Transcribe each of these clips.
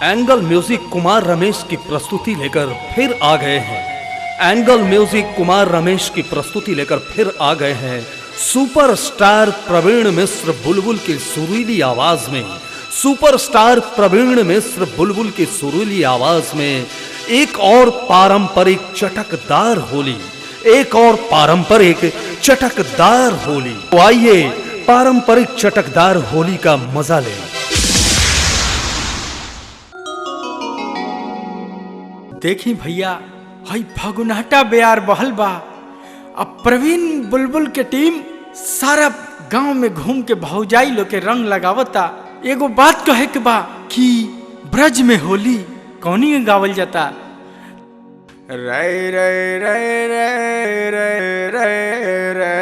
Angle music Kumar Ramesh की प्रस्तुति लेकर फिर आ गए हैं। एंगल म्यूजिक कुमार रमेश की प्रस्तुति लेकर फिर आ गए हैं। सुपरस्टार प्रवीण मिश्र बुलबुल की सुरीली आवाज में, सुपरस्टार प्रवीण मिश्र बुलबुल की सुरीली आवाज में एक और पारंपरिक चटकदार होली, एक और पारंपरिक चटकदार होली। तो आइए पारंपरिक चटकदार होली का मजा लें। देखी भैया, हई फगुनाटा बेयार बहल बा। अब प्रवीण बुलबुल के टीम सारा गांव में घूम के भौजाई लोग के रंग लगावता। एगो बात कहे के बा कि ब्रज में होली कौनी में गावल जाता। रे रे रे रे रे रे रे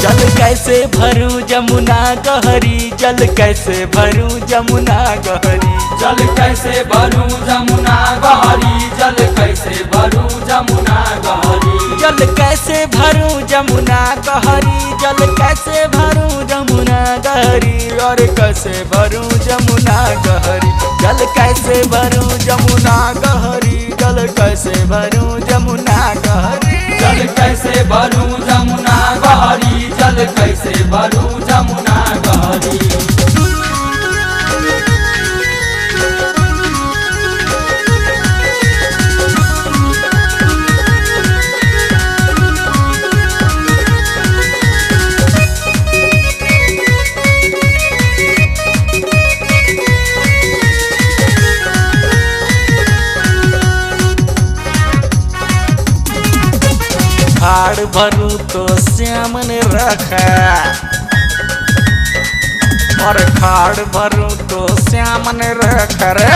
जल कैसे भरूं जमुना गहरी, जल कैसे भरूं जमुना गहरी, जल कैसे भरूं जमुना गहरी, जल कैसे भरूं जमुना गहरी, जल कैसे भरूं जमुना गहरी, जल कैसे भरूं जमुना गहरी, और कैसे भरूं जमुना गहरी, जल कैसे भरूं जमुना गहरी, जल कैसे भरूं जमुना गहरी, जल कैसे भरूं जमुना गहरी, जल कैसे भरूं जमुना गहरी। खाड़ भरूं तो श्याम ने रखा, और खाड़ भरूं तो श्याम ने रखा रे।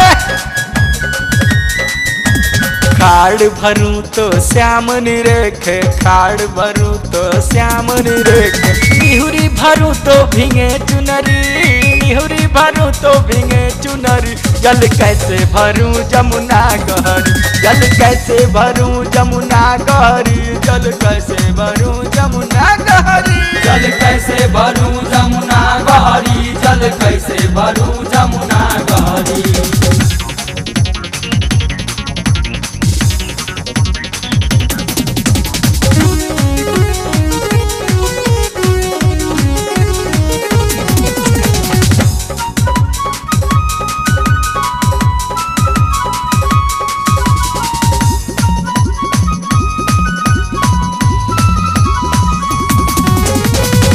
खाड़ भरूं तो श्याम ने रखे, खाड़ भरूं तो श्याम ने रखे। निहुरी भरूं तो भींगे चुनरी, निहुरी भरूं तो भींगे चुनरी, जल कैसे भरूं जमुना गहरी, जल कैसे भरूं जमुना गहरी, जल कैसे भरूं जमुना गहरी, जल कैसे भरूं जमुना गहरी, जल कैसे भरूं जमुना गहरी।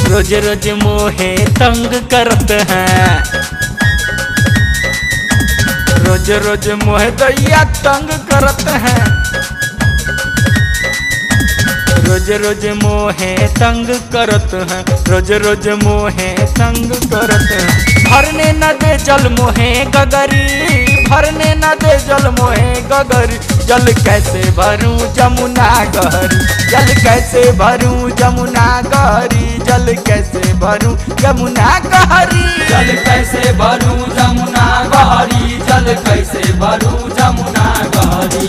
रोज रोज मोहे तंग करते हैं, रोज रोज मोहे दैया तंग करते हैं, रोज रोज मोहे तंग करते हैं, रोज रोज मोहे तंग करते हैं। भरने न दे जल मोहे गगरी, भरने न दे जल मोहे गगरी, जल कैसे भरूं जमुना गहरी, जल कैसे भरूं जमुना गहरी, जल कैसे भरूं जमुना गहरी, जल कैसे भरूं जमुना गहरी, जल कैसे भरूं जमुना गहरी।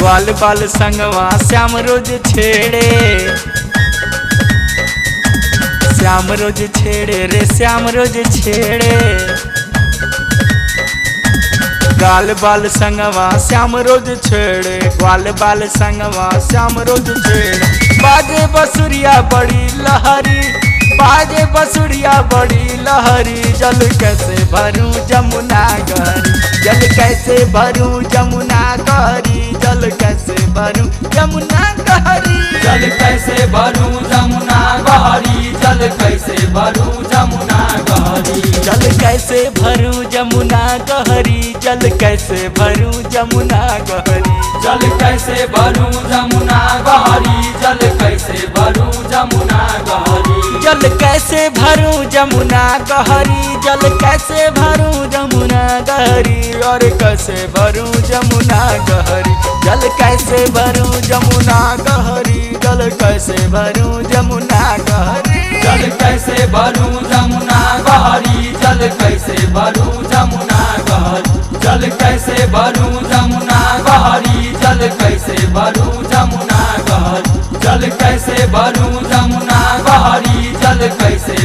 ग्वाल बाल संगवा श्याम रोज छेड़े, श्याम रोज छेड़े रे श्याम रोज छेड़े। ग्वाल बाल संगवा श्याम रोज छेड़े, ग्वाल बाल संगवा श्याम रोज छेड़े। बाजे बसुरिया बड़ी लहरी, बाजे बसुरिया बड़ी लहरी, जल कैसे भरूं जमुना गहरी, जल कैसे भरूं जमुना गहरी, जल कैसे भरूं जमुना गहरी, जल कैसे भरूं जमुना गहरी, जल कैसे भरूं जमुना गहरी। गहरी जल कैसे भरूं जमुना गहरी, जल कैसे भरूं जमुना गहरी, जल कैसे भरूं जमुना गहरी, जल कैसे भरूं जमुना गहरी, जल कैसे भरूं जमुना गहरी, जल कैसे भरूं जमुना गहरी, और कैसे भरूं जमुना गहरी, जल कैसे भरूं जमुना गहरी, जल कैसे भरूं जमुना गहरी, जल कैसे भरूं जमुना गहरी, जल कैसे भरूं जमुना गहरी, जल कैसे भरूं जमुना गहरी, जल कैसे भरूं जमुना गहरी, जल कैसे भरूं जमुना गहरी, जल कैसे